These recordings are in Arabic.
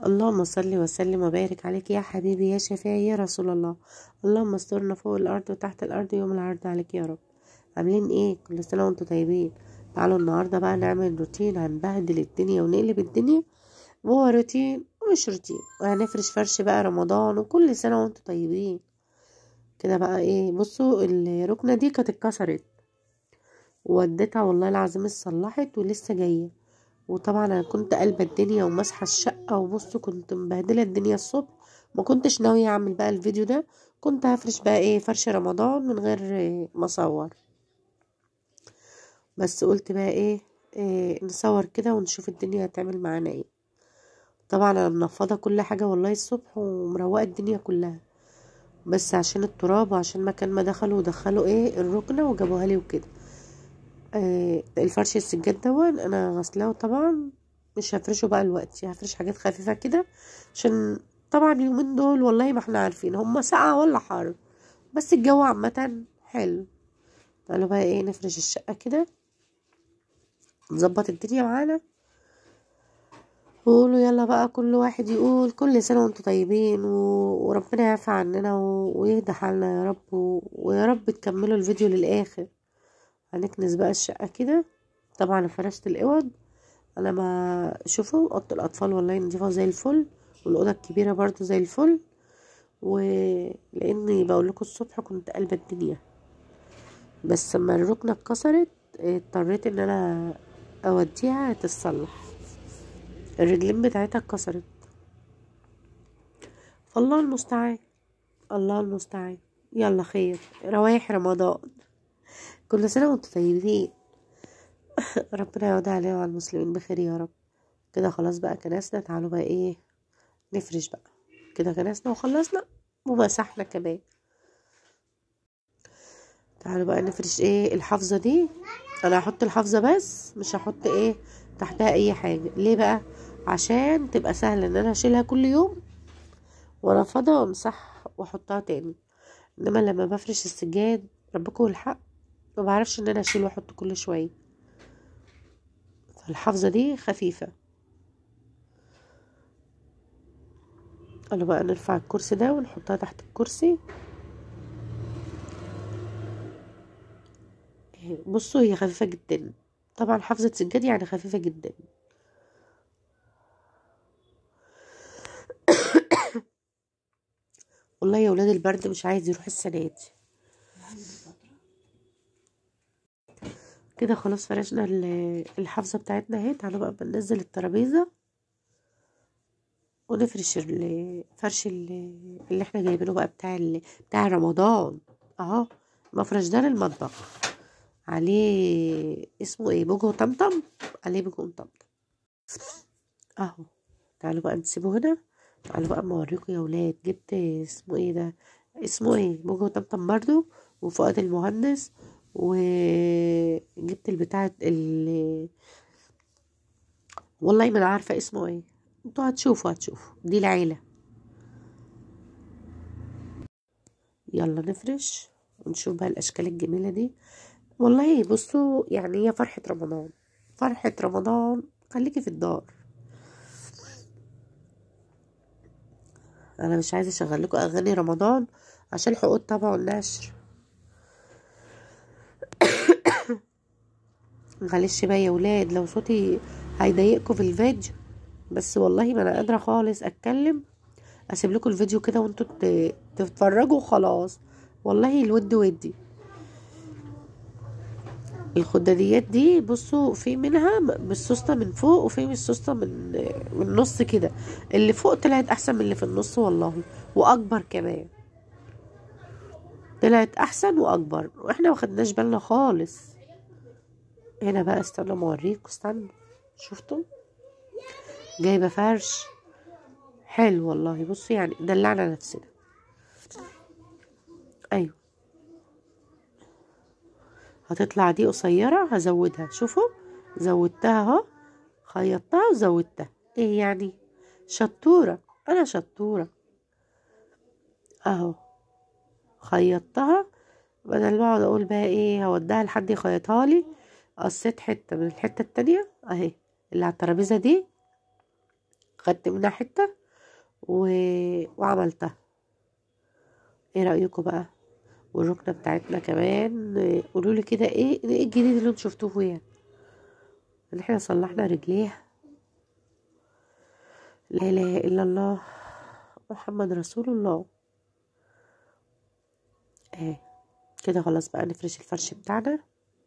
اللهم صل وسلم وبارك عليك يا حبيبي يا شفيعي يا رسول الله. اللهم استرنا فوق الارض وتحت الارض يوم العرض عليك يا رب. عاملين ايه؟ كل سنه وانتم طيبين. تعالوا النهارده بقى نعمل روتين هنبهدل الدنيا ونقلب الدنيا، وهو روتين ومش روتين، وهنفرش فرش بقى رمضان، وكل سنه وانتم طيبين. كده بقى ايه، بصوا الركنه دي كانت اتكسرت ووديتها والله العظيم اتصلحت ولسه جايه. وطبعا انا كنت قلبة الدنيا ومسحه الشقه، وبصوا كنت مبهدله الدنيا الصبح. ما كنتش ناويه اعمل بقى الفيديو ده، كنت هفرش بقى ايه فرش رمضان من غير ما اصور. بس قلت بقى إيه نصور كده ونشوف الدنيا هتعمل معانا ايه. طبعا انا منفضه كل حاجه والله الصبح ومروقه الدنيا كلها، بس عشان التراب وعشان مكان ما دخلوا ايه الركنه وجابوها لي وكده. الفرش السجاد دون انا غسلاه طبعا، مش هفرشه بقى دلوقتي، هفرش حاجات خفيفة كده عشان طبعا اليومين دول والله ما احنا عارفين هما ساقعة ولا حر، بس الجو عامة حلو. تعالوا بقى ايه نفرش الشقة كده، نظبط الدنيا معانا، وقولوا يلا بقى كل واحد يقول كل سنة وانتم طيبين وربنا يعفى عننا ويهدى حالنا يا رب ويا رب تكملوا الفيديو للآخر. هنكنس بقى الشقة كده. طبعا فرشت الأوض، انا ما شوفوا اوضه الاطفال والله نضيفه زي الفل، والاوضه الكبيره برضو زي الفل. ولاني بقول لكم الصبح كنت قلبة الدنيا، بس لما الركنه اتكسرت اضطريت ان انا اوديها تتصلح، الرجلين بتاعتها اتكسرت. فالله المستعان، الله المستعان. يلا خير، روايح رمضان، كل سنه وانتم طيبين. ربنا يعود علينا وعلى المسلمين بخير يا رب. كده خلاص بقى كنسنا، تعالوا بقى ايه نفرش بقى. كده كنسنا وخلصنا ومسحنا كمان. تعالوا بقى نفرش ايه الحافظة دي. انا هحط الحافظة بس مش هحط ايه تحتها اي حاجة. ليه بقى؟ عشان تبقى سهلة ان انا اشيلها كل يوم وانفضها وامسح واحطها تاني. انما لما بفرش السجاد ربكم الحق ما بعرفش ان انا اشيل واحط كل شوية، فالحافظة دي خفيفة. قالوا بقى نرفع الكرسي ده ونحطها تحت الكرسي. بصوا هي خفيفة جدا، طبعا حافظة سجاد يعني خفيفة جدا. والله يا ولاد البرد مش عايز يروح السنة دي. كده خلاص فرشنا الحافظة بتاعتنا اهي. تعالوا بقى بننزل الترابيزة ونفرش فرش اللي احنا جايبينه بقى بتاع رمضان اهو. المفرش ده للمطبخ، عليه اسمه ايه بوجو طمطم، عليه بوجو طمطم اهو. تعالوا بقى نسيبه هنا. تعالوا بقى اما اوريكم يا ولاد جبت اسمه ايه ده، اسمه ايه بوجو طمطم برضو، وفؤاد المهندس، وجبت البتاع والله ما انا عارفه اسمه ايه. انتوا هتشوفوا دي العيله. يلا نفرش ونشوف بقى الاشكال الجميله دي. والله بصوا يعني هي فرحه رمضان، فرحه رمضان، خليكي في الدار. انا مش عايزه اشغل لكم اغاني رمضان عشان حقوق طبع والنشر. معلش بقى يا ولاد لو صوتي هيضايقكم في الفيديو، بس والله ما انا قادره خالص اتكلم. اسيب لكم الفيديو كده وانتوا تتفرجوا وخلاص. والله الود ودي. الخداديات دي بصوا في منها بالسوسته من فوق وفي من السوسته من النص كده. اللي فوق طلعت احسن من اللي في النص والله، واكبر كمان. طلعت احسن واكبر واحنا ما خدناش بالنا خالص. هنا بقى استنى ما اوريكم، استنى. شفتوا جايبه فرش حلو والله. بصوا يعني دلعنا نفسنا. ايوه هتطلع دي قصيره هزودها، شوفوا زودتها اهو، خيطتها وزودتها. ايه يعني؟ شطوره، انا شطوره اهو. خيطتها بدل ما اقعد اقول بقى ايه هوديها لحد يخيطها لي. قصيت حته من الحته التانية اهي اللي على الترابيزه دي، خدت منها حتة وعملتها. ايه رأيكم بقى؟ والركنة بتاعتنا كمان قولولي كده ايه الجديد اللي انتوا شفتوه فيها. ان احنا صلحنا رجليها. لا اله الا الله محمد رسول الله. اهي كده خلاص بقى نفرش الفرش بتاعنا.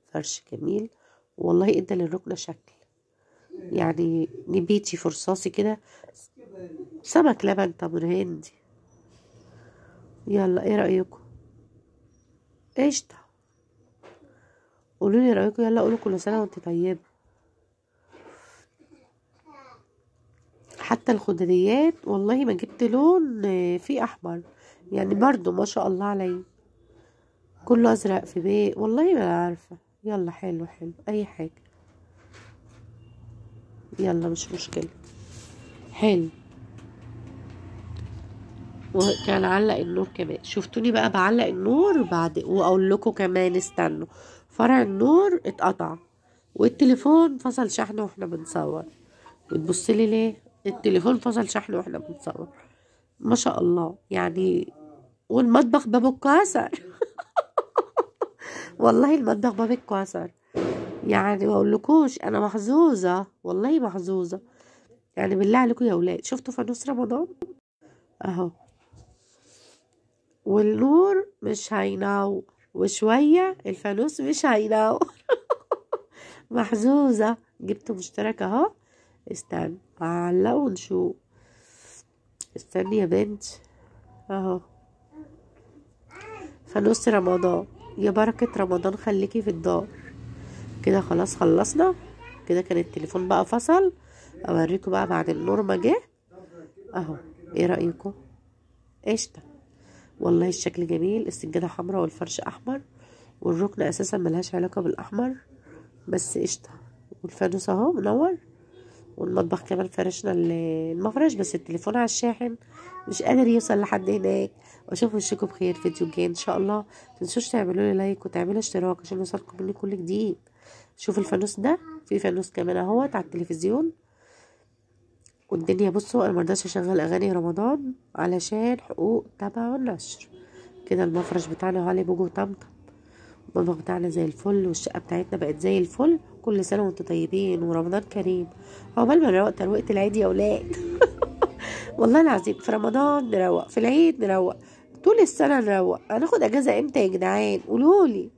فرش جميل والله ادى للركنة شكل، يعني نبيتي فرصاصي كده، سمك لبن تمر هندي. يلا ايه رأيكم؟ قشطة. قولولي رأيكم، يلا قولوا كل سنة وانت طيبة. حتى الخضريات والله ما جبت لون فيه احمر، يعني برضو ما شاء الله عليه كله ازرق في بيت، والله ما عارفة. يلا حلو حلو اي حاجة، يلا مش مشكلة. حلو. وكان علق النور كمان، شفتوني بقى بعلق النور بعد، واقول لكم كمان استنوا، فرع النور اتقطع والتليفون فصل شحن واحنا بنصور. بتبصلي ليه؟ التليفون فصل شحن واحنا بنصور. ما شاء الله يعني. والمطبخ بابه اتكسر. والله المطبخ بابه اتكسر، يعني ما اقولكوش انا محظوظه، والله محظوظه. يعني بالله عليكم يا ولاد، شفتوا فانوس رمضان اهو، والنور مش هينور، وشويه الفانوس مش هينور. محظوظه. جبت مشترك اهو. استنى هعلقه ونشوف. استني يا بنت اهو، فانوس رمضان. يا بركة رمضان خليكي في الدار. كده خلاص خلصنا. كده كان التليفون بقى فصل. اوريكم بقى بعد النور ما جه اهو. ايه رأيكم؟ قشطة. والله الشكل جميل، السجادة حمراء والفرش احمر، والركن اساسا ملهاش علاقة بالاحمر، بس قشطة. والفانوس اهو منور، والمطبخ كمان فرشنا المفرش، بس التليفون على الشاحن مش قادر يوصل لحد هناك. واشوف وشكم بخير فيديو جاي ان شاء الله. متنسوش تعملوا لي لايك وتعملوا اشتراك عشان يوصلكم مني كل جديد. شوف الفانوس ده، في فانوس كمان اهوت على التلفزيون والدنيا. بصوا انا مرضاش اشغل اغاني رمضان علشان حقوق تبع والنشر. كده المفرش بتاعنا علي بوجو طمطم. المطبخ بتاعنا زي الفل، والشقة بتاعتنا بقت زي الفل. كل سنة وانتم طيبين ورمضان كريم. عقبال ما نروق ترويقة العيد يا ولاد. والله العظيم في رمضان نروق، في العيد نروق، طول السنة نروق. هناخد اجازة امتى يا جدعان؟ قولولي.